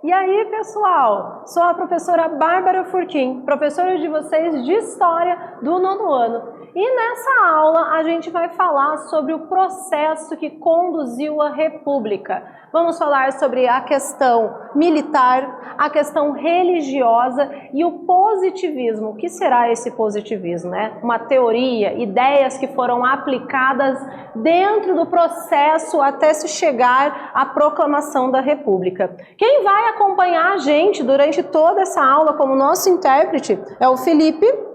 E aí, pessoal, sou a professora Bárbara Furquim, professora de vocês de História do 9º ano. E nessa aula a gente vai falar sobre o processo que conduziu a República. Vamos falar sobre a questão militar, a questão religiosa e o positivismo. O que será esse positivismo, né? Uma teoria, ideias que foram aplicadas dentro do processo até se chegar à proclamação da República. Quem vai acompanhar a gente durante toda essa aula como nosso intérprete é o Felipe.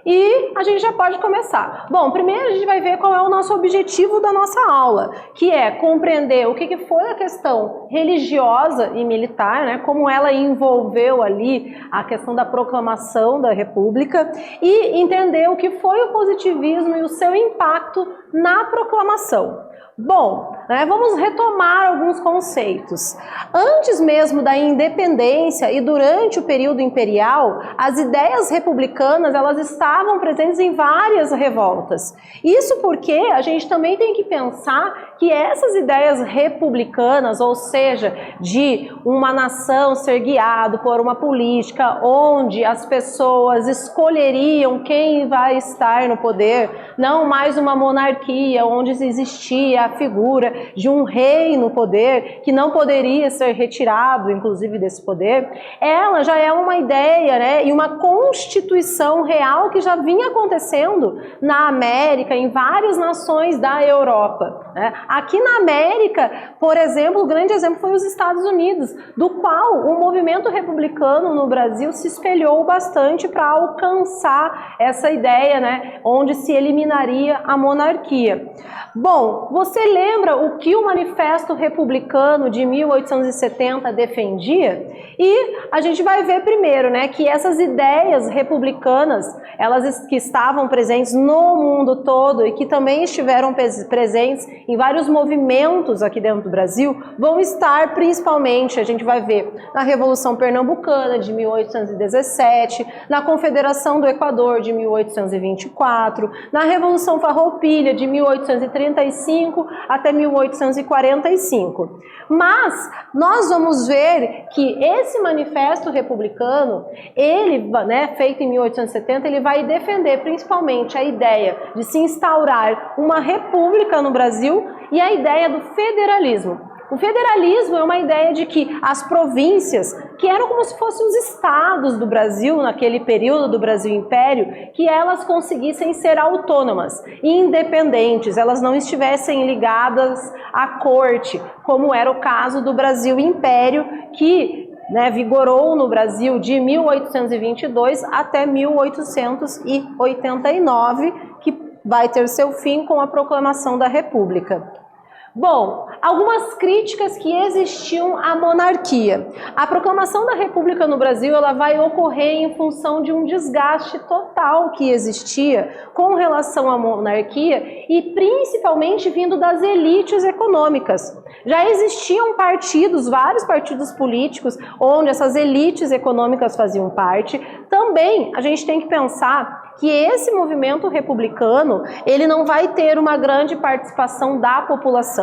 E a gente já pode começar. Bom, primeiro a gente vai ver qual é o nosso objetivo da nossa aula, que é compreender o que foi a questão religiosa e militar, né, como ela envolveu ali a questão da proclamação da República e entender o que foi o positivismo e o seu impacto na proclamação. Bom, vamos retomar alguns conceitos. Antes mesmo da independência e durante o período imperial, as ideias republicanas elas estavam presentes em várias revoltas. Isso porque a gente também tem que pensar que essas ideias republicanas, ou seja, de uma nação ser guiado por uma política onde as pessoas escolheriam quem vai estar no poder, não mais uma monarquia onde existia a figura de um rei no poder que não poderia ser retirado, inclusive, desse poder, ela já é uma ideia, né, e uma constituição real que já vinha acontecendo na América, em várias nações da Europa, né? Aqui na América, por exemplo, o grande exemplo foi os Estados Unidos, do qual o movimento republicano no Brasil se espelhou bastante para alcançar essa ideia, né, onde se eliminaria a monarquia. Bom, você lembra o que o Manifesto Republicano de 1870 defendia? E a gente vai ver primeiro, né, que essas ideias republicanas, elas que estavam presentes no mundo todo e que também estiveram presentes em vários movimentos aqui dentro do Brasil, vão estar principalmente, a gente vai ver, na Revolução Pernambucana de 1817, na Confederação do Equador de 1824, na Revolução Farroupilha de 1835 até 1845. Mas nós vamos ver que esse manifesto republicano, ele, né, feito em 1870, ele vai defender principalmente a ideia de se instaurar uma república no Brasil e a ideia do federalismo. O federalismo é uma ideia de que as províncias, que eram como se fossem os estados do Brasil, naquele período do Brasil Império, que elas conseguissem ser autônomas, independentes, elas não estivessem ligadas à corte, como era o caso do Brasil Império, que vigorou no Brasil de 1822 até 1889, que vai ter seu fim com a proclamação da República. Bom, algumas críticas que existiam à monarquia. A proclamação da República no Brasil ela vai ocorrer em função de um desgaste total que existia com relação à monarquia e principalmente vindo das elites econômicas. Já existiam partidos, vários partidos políticos, onde essas elites econômicas faziam parte. Também a gente tem que pensar que esse movimento republicano, ele não vai ter uma grande participação da população.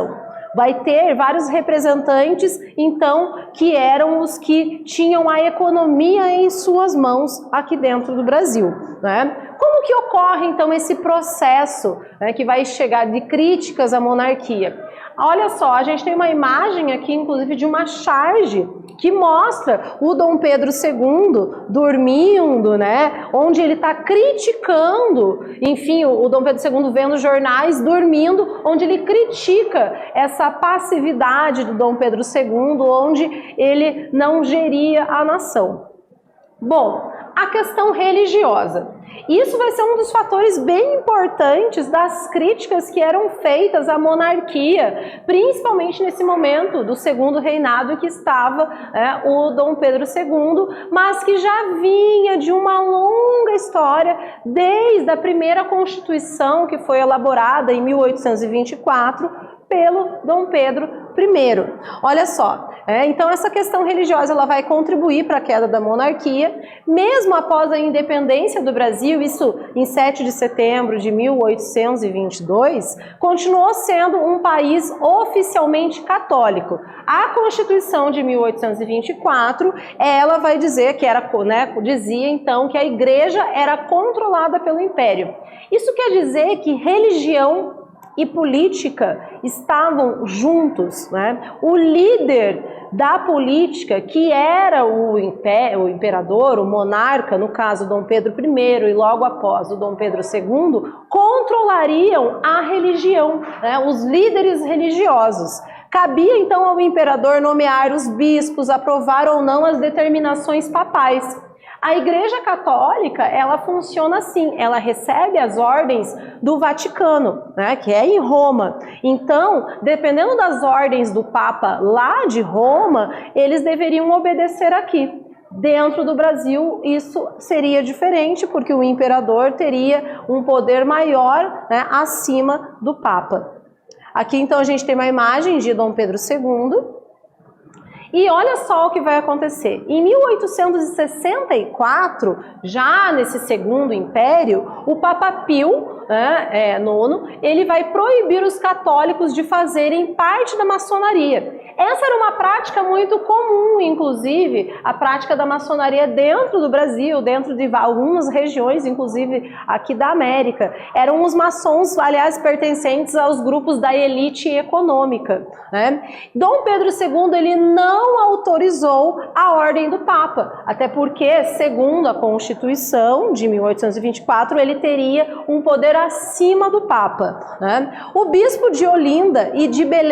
Vai ter vários representantes, então, que eram os que tinham a economia em suas mãos aqui dentro do Brasil, né? Como que ocorre, então, esse processo, né, que vai chegar de críticas à monarquia? Olha só, a gente tem uma imagem aqui, inclusive, de uma charge que mostra o Dom Pedro II dormindo, né? Onde ele está criticando, enfim, o Dom Pedro II vendo jornais dormindo, onde ele critica essa passividade do Dom Pedro II, onde ele não geria a nação. Bom, a questão religiosa. Isso vai ser um dos fatores bem importantes das críticas que eram feitas à monarquia, principalmente nesse momento do segundo reinado que estava o Dom Pedro II, mas que já vinha de uma longa história desde a primeira Constituição que foi elaborada em 1824, pelo Dom Pedro I. Olha só, então essa questão religiosa ela vai contribuir para a queda da monarquia, mesmo após a independência do Brasil, isso em 7 de setembro de 1822, continuou sendo um país oficialmente católico. A Constituição de 1824, ela vai dizer que era, dizia então que a Igreja era controlada pelo Império. Isso quer dizer que religião e política estavam juntos, né? O líder da política, que era o imperador, o monarca, no caso Dom Pedro I e logo após o Dom Pedro II, controlariam a religião, né? Os líderes religiosos. Cabia então ao imperador nomear os bispos, aprovar ou não as determinações papais. A Igreja Católica, ela funciona assim, ela recebe as ordens do Vaticano, né, que é em Roma. Então, dependendo das ordens do Papa lá de Roma, eles deveriam obedecer aqui. Dentro do Brasil, isso seria diferente, porque o imperador teria um poder maior, né, acima do Papa. Aqui, então, a gente tem uma imagem de Dom Pedro II. E olha só o que vai acontecer. Em 1864, já nesse segundo império, o Papa Pio IX, ele vai proibir os católicos de fazerem parte da maçonaria. Essa era uma prática muito comum, inclusive, a prática da maçonaria dentro do Brasil, dentro de algumas regiões, inclusive aqui da América. Eram os maçons, aliás, pertencentes aos grupos da elite econômica, né? Dom Pedro II, ele não autorizou a ordem do Papa, até porque, segundo a Constituição de 1824, ele teria um poder acima do Papa, né? O bispo de Olinda e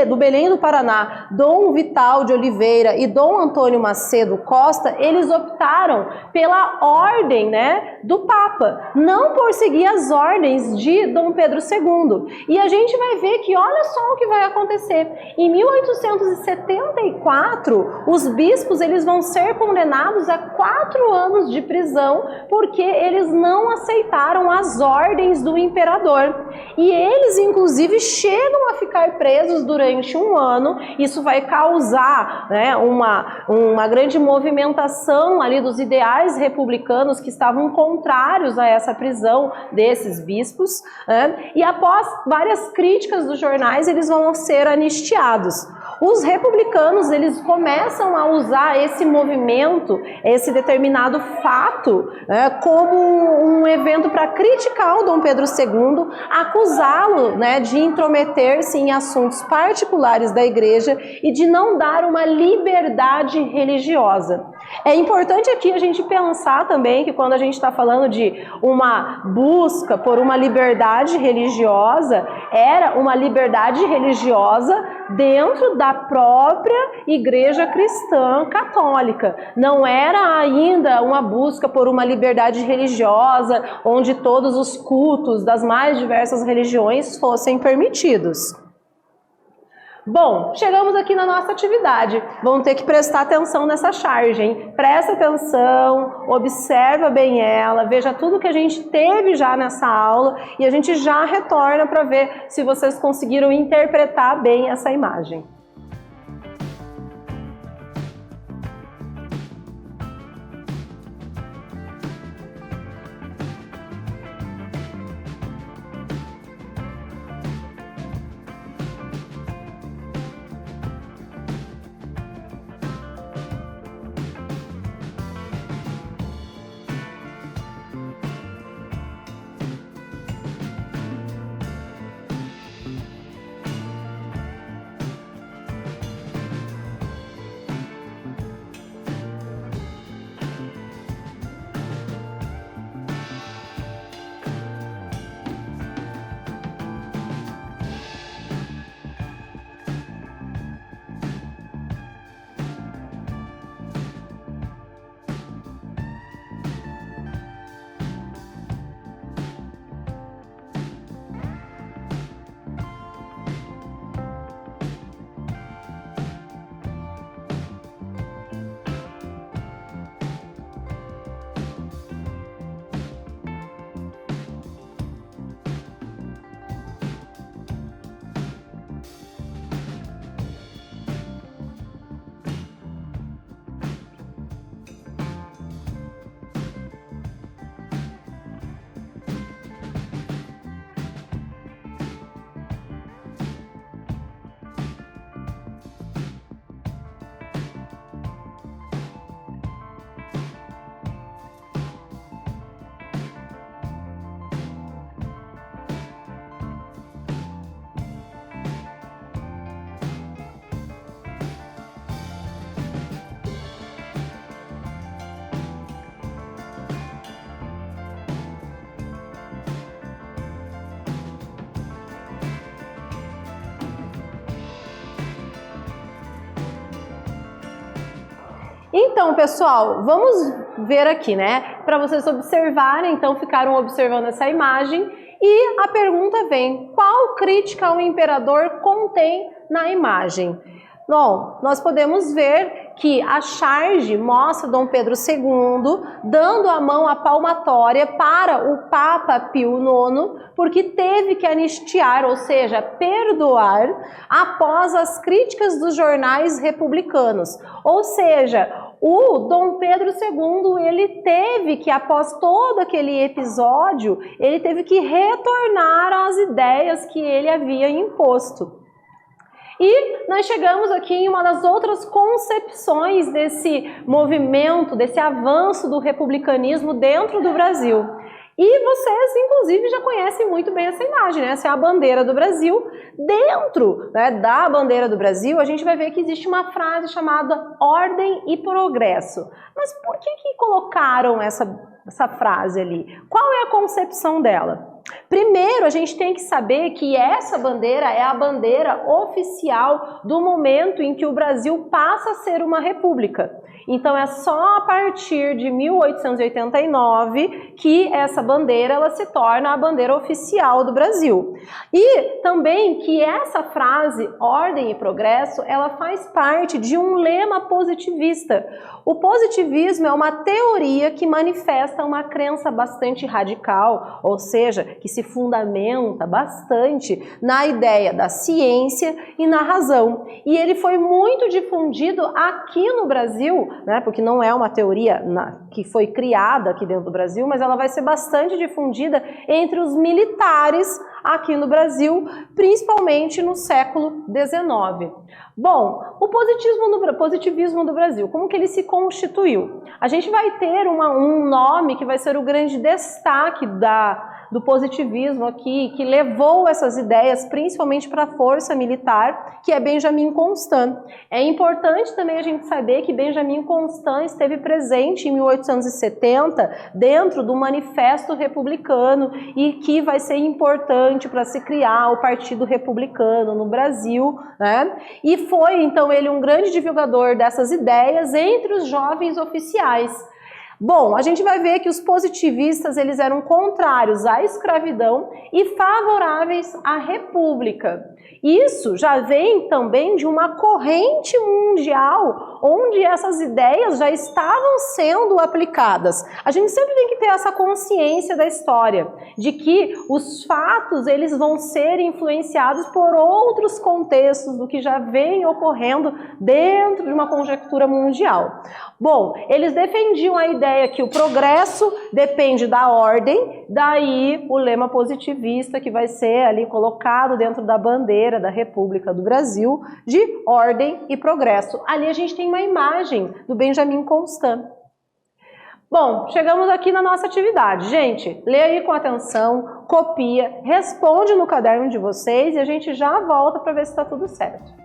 do Belém do Paraná, Dom Vital de Oliveira e Dom Antônio Macedo Costa, eles optaram pela ordem, né, do Papa, não por seguir as ordens de Dom Pedro II. E a gente vai ver que olha só o que vai acontecer. Em 1874, os bispos eles vão ser condenados a 4 anos de prisão porque eles não aceitaram as ordens do imperador. E eles, inclusive, chegam a ficar presos durante 1 ano. Isso vai causar, né, uma grande movimentação ali dos ideais republicanos que estavam contrários a essa prisão desses bispos, né? E após várias críticas dos jornais, eles vão ser anistiados. Os republicanos, eles começam a usar esse movimento, esse determinado fato, como um evento para criticar o Dom Pedro II, acusá-lo, né, de intrometer-se em assuntos particulares da igreja e de não dar uma liberdade religiosa. É importante aqui a gente pensar também que quando a gente está falando de uma busca por uma liberdade religiosa, era uma liberdade religiosa dentro da própria igreja cristã católica. Não era ainda uma busca por uma liberdade religiosa onde todos os cultos das mais diversas religiões fossem permitidos. Bom, chegamos aqui na nossa atividade. Vamos ter que prestar atenção nessa charge, hein? Presta atenção, observa bem ela, veja tudo que a gente teve já nessa aula e a gente já retorna para ver se vocês conseguiram interpretar bem essa imagem. Então, pessoal, vamos ver aqui, né? Para vocês observarem, então ficaram observando essa imagem e a pergunta vem: qual crítica ao imperador contém na imagem? Bom, nós podemos ver que a charge mostra Dom Pedro II dando a mão à palmatória para o Papa Pio IX, porque teve que anistiar, ou seja, perdoar, após as críticas dos jornais republicanos. Ou seja, o Dom Pedro II, ele teve que, após todo aquele episódio, ele teve que retornar às ideias que ele havia imposto. E nós chegamos aqui em uma das outras concepções desse movimento, desse avanço do republicanismo dentro do Brasil. E vocês, inclusive, já conhecem muito bem essa imagem, né? Essa é a bandeira do Brasil. Dentro, né, da bandeira do Brasil, a gente vai ver que existe uma frase chamada ordem e progresso. Mas por que colocaram essa frase ali? Qual é a concepção dela? Primeiro, a gente tem que saber que essa bandeira é a bandeira oficial do momento em que o Brasil passa a ser uma república. Então, é só a partir de 1889 que essa bandeira ela se torna a bandeira oficial do Brasil. E também que essa frase, ordem e progresso, ela faz parte de um lema positivista. O positivismo é uma teoria que manifesta uma crença bastante radical, ou seja, que se fundamenta bastante na ideia da ciência e na razão. E ele foi muito difundido aqui no Brasil, né, porque não é uma teoria que foi criada aqui dentro do Brasil, mas ela vai ser bastante difundida entre os militares aqui no Brasil, principalmente no século XIX. Bom, o positivismo do Brasil, como que ele se constituiu? A gente vai ter um nome que vai ser o grande destaque do positivismo aqui, que levou essas ideias principalmente para a força militar, que é Benjamin Constant. É importante também a gente saber que Benjamin Constant esteve presente em 1870 dentro do Manifesto Republicano e que vai ser importante para se criar o Partido Republicano no Brasil, né? E foi então ele um grande divulgador dessas ideias entre os jovens oficiais. Bom, a gente vai ver que os positivistas eles eram contrários à escravidão e favoráveis à república. Isso já vem também de uma corrente mundial onde essas ideias já estavam sendo aplicadas. A gente sempre tem que ter essa consciência da história, de que os fatos eles vão ser influenciados por outros contextos do que já vem ocorrendo dentro de uma conjectura mundial. Bom, eles defendiam a ideia que o progresso depende da ordem, daí o lema positivista que vai ser ali colocado dentro da bandeira da República do Brasil, de ordem e progresso. Ali a gente tem uma imagem do Benjamin Constant. Bom, chegamos aqui na nossa atividade. Gente, lê aí com atenção, copia, responde no caderno de vocês e a gente já volta para ver se está tudo certo.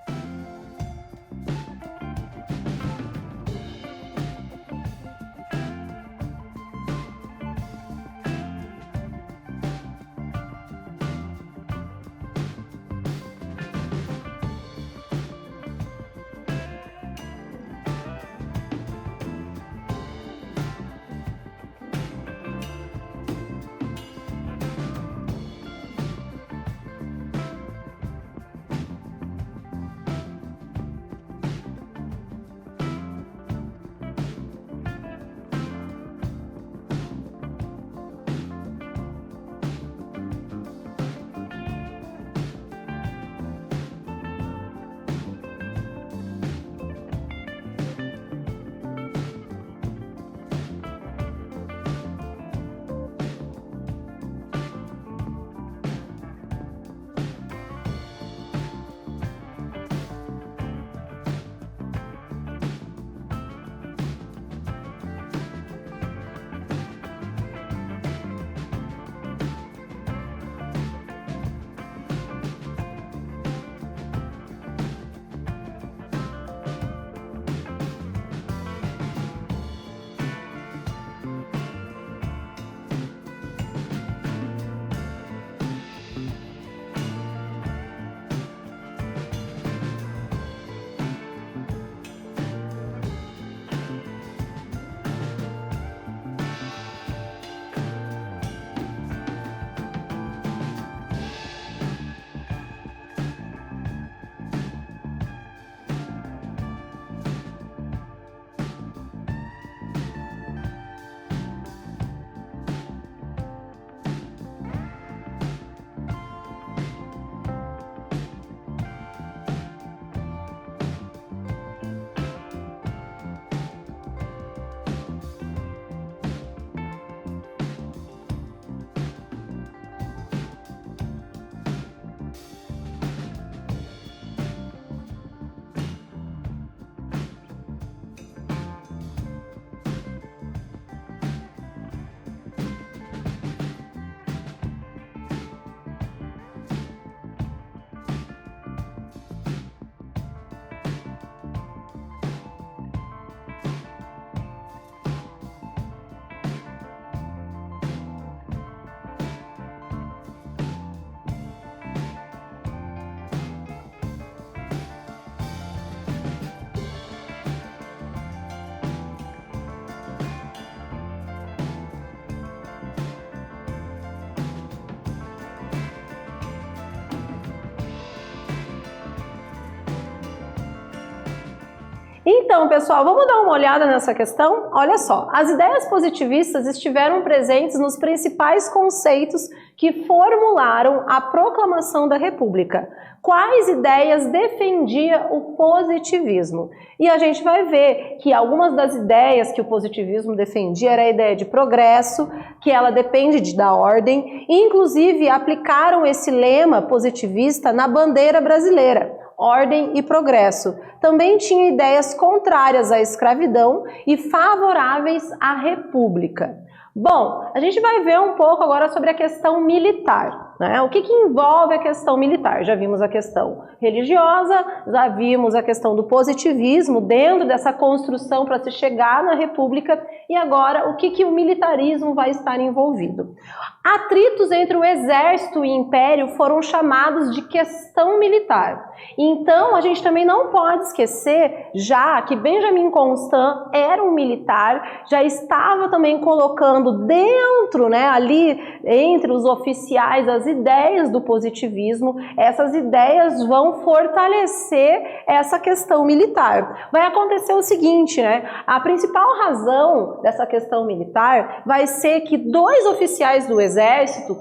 Então, pessoal, vamos dar uma olhada nessa questão? Olha só, as ideias positivistas estiveram presentes nos principais conceitos que formularam a proclamação da República. Quais ideias defendia o positivismo? E a gente vai ver que algumas das ideias que o positivismo defendia era a ideia de progresso, que ela depende da ordem, e inclusive aplicaram esse lema positivista na bandeira brasileira. Ordem e progresso. Também tinha ideias contrárias à escravidão e favoráveis à república. Bom, a gente vai ver um pouco agora sobre a questão militar, né? O que envolve a questão militar? Já vimos a questão religiosa, já vimos a questão do positivismo dentro dessa construção para se chegar na república, e agora o que o militarismo vai estar envolvido? Atritos entre o exército e o império foram chamados de questão militar. Então, a gente também não pode esquecer, já que Benjamin Constant era um militar, já estava também colocando dentro, né, ali entre os oficiais, as ideias do positivismo. Essas ideias vão fortalecer essa questão militar. Vai acontecer o seguinte, né, a principal razão dessa questão militar vai ser que dois oficiais do exército,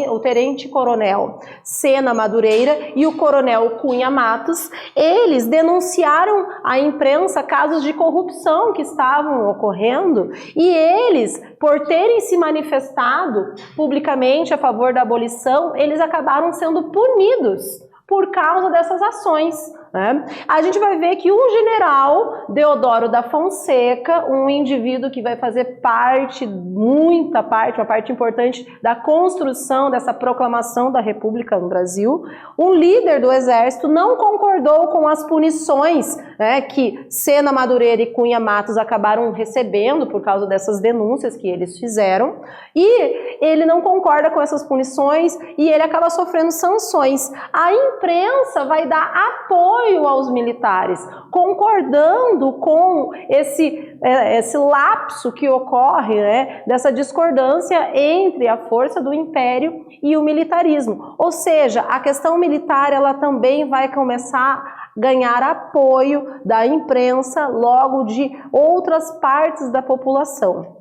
o tenente-coronel Sena Madureira e o coronel Cunha Matos, eles denunciaram à imprensa casos de corrupção que estavam ocorrendo, e eles, por terem se manifestado publicamente a favor da abolição, eles acabaram sendo punidos por causa dessas ações, né? A gente vai ver que o general Deodoro da Fonseca, um indivíduo que vai fazer uma parte importante da construção dessa proclamação da República no Brasil, um líder do exército, não concordou com as punições, né, que Sena Madureira e Cunha Matos acabaram recebendo por causa dessas denúncias que eles fizeram, e ele não concorda com essas punições e ele acaba sofrendo sanções. A imprensa vai dar apoio aos militares, concordando com esse lapso que ocorre, né, dessa discordância entre a força do império e o militarismo. Ou seja, a questão militar ela também vai começar a ganhar apoio da imprensa, logo de outras partes da população.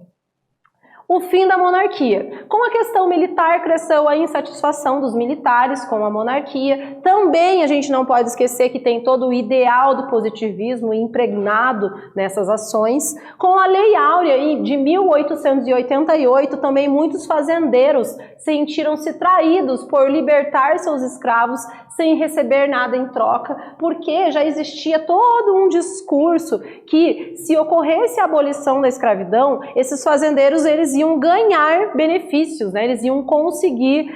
O fim da monarquia. Com a questão militar, cresceu a insatisfação dos militares com a monarquia. Também a gente não pode esquecer que tem todo o ideal do positivismo impregnado nessas ações. Com a Lei Áurea de 1888, também muitos fazendeiros sentiram-se traídos por libertar seus escravos sem receber nada em troca, porque já existia todo um discurso que, se ocorresse a abolição da escravidão, esses fazendeiros eles iam ganhar benefícios, né? Eles iam conseguir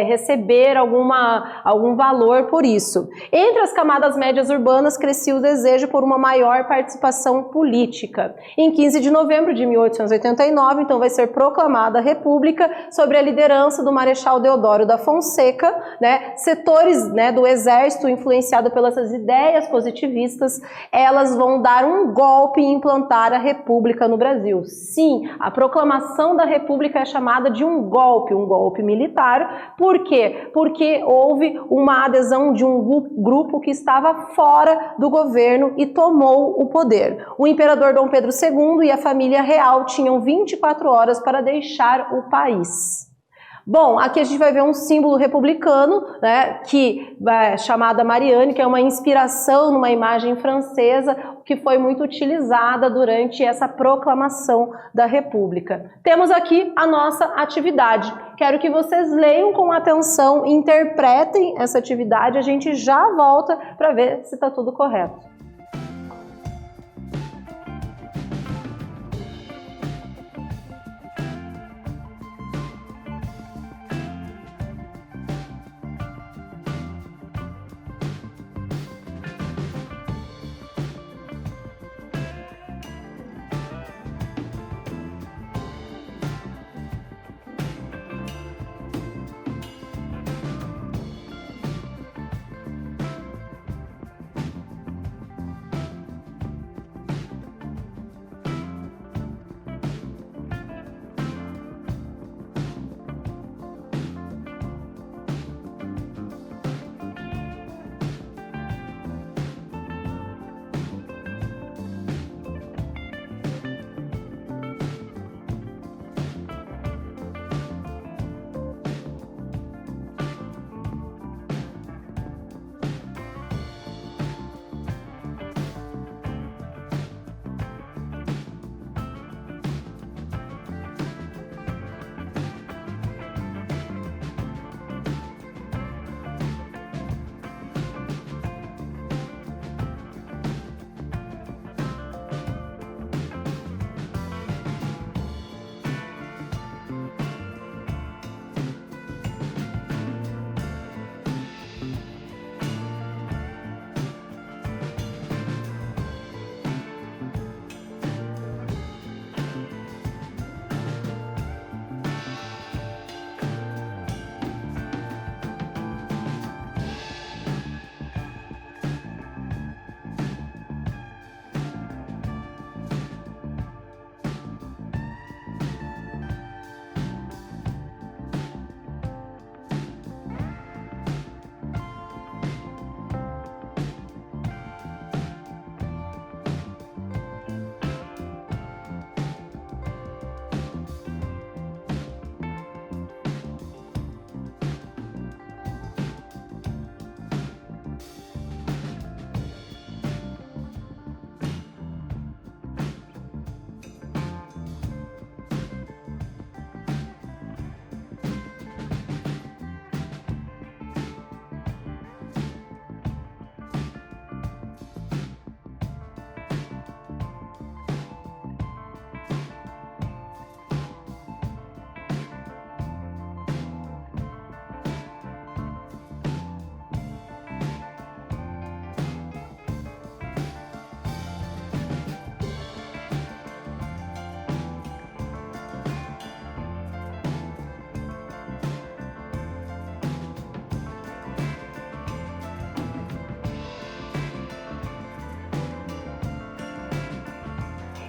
receber algum valor por isso. Entre as camadas médias urbanas crescia o desejo por uma maior participação política. Em 15 de novembro de 1889, então, vai ser proclamada a República sob a liderança do Marechal Deodoro da Fonseca, né? Setores, né, do exército influenciado pelas ideias positivistas, elas vão dar um golpe e implantar a República no Brasil. Sim, a proclamação da República é chamada de um golpe militar. Por quê? Porque houve uma adesão de um grupo que estava fora do governo e tomou o poder. O imperador Dom Pedro II e a família real tinham 24 horas para deixar o país. Bom, aqui a gente vai ver um símbolo republicano, né, que é chamada Marianne, que é uma inspiração numa imagem francesa que foi muito utilizada durante essa proclamação da República. Temos aqui a nossa atividade. Quero que vocês leiam com atenção, interpretem essa atividade, a gente já volta para ver se está tudo correto.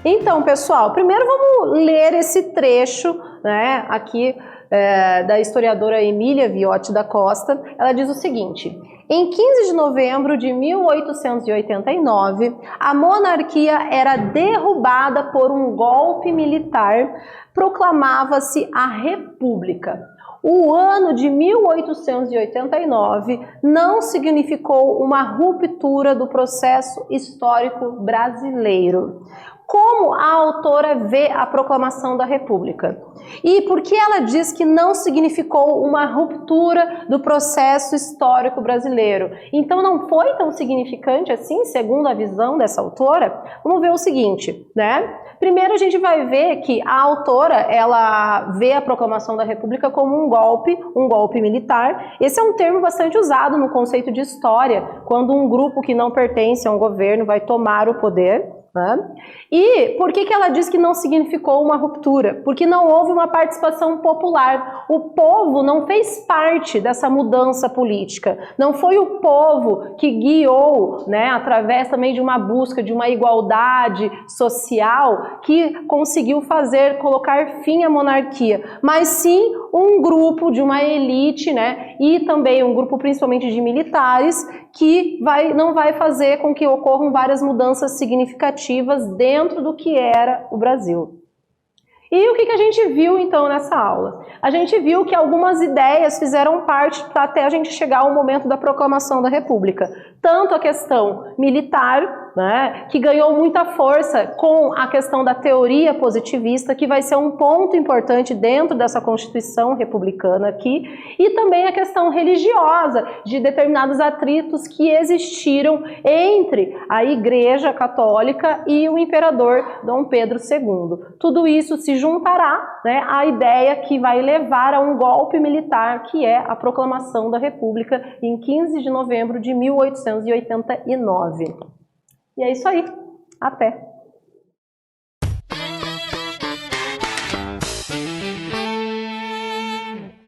Então, pessoal, primeiro vamos ler esse trecho, né, aqui da historiadora Emília Viotti da Costa. Ela diz o seguinte: em 15 de novembro de 1889, a monarquia era derrubada por um golpe militar, proclamava-se a República. O ano de 1889 não significou uma ruptura do processo histórico brasileiro. Como a autora vê a proclamação da República? E por que ela diz que não significou uma ruptura do processo histórico brasileiro? Então não foi tão significante assim, segundo a visão dessa autora? Vamos ver o seguinte, né? Primeiro a gente vai ver que a autora, ela vê a proclamação da República como um golpe militar. Esse é um termo bastante usado no conceito de história, quando um grupo que não pertence a um governo vai tomar o poder. E por que ela diz que não significou uma ruptura? Porque não houve uma participação popular. O povo não fez parte dessa mudança política. Não foi o povo que guiou, né, através também de uma busca de uma igualdade social, que conseguiu colocar fim à monarquia. Mas sim um grupo de uma elite, né, e também um grupo principalmente de militares, que não vai fazer com que ocorram várias mudanças significativas dentro do que era o Brasil. E o que a gente viu então nessa aula? A gente viu que algumas ideias fizeram parte até a gente chegar ao momento da proclamação da República. Tanto a questão militar, né, que ganhou muita força com a questão da teoria positivista, que vai ser um ponto importante dentro dessa Constituição republicana aqui, e também a questão religiosa, de determinados atritos que existiram entre a Igreja Católica e o imperador Dom Pedro II. Tudo isso se juntará, né, à ideia que vai levar a um golpe militar, que é a proclamação da República em 15 de novembro de 1889. E é isso aí. Até!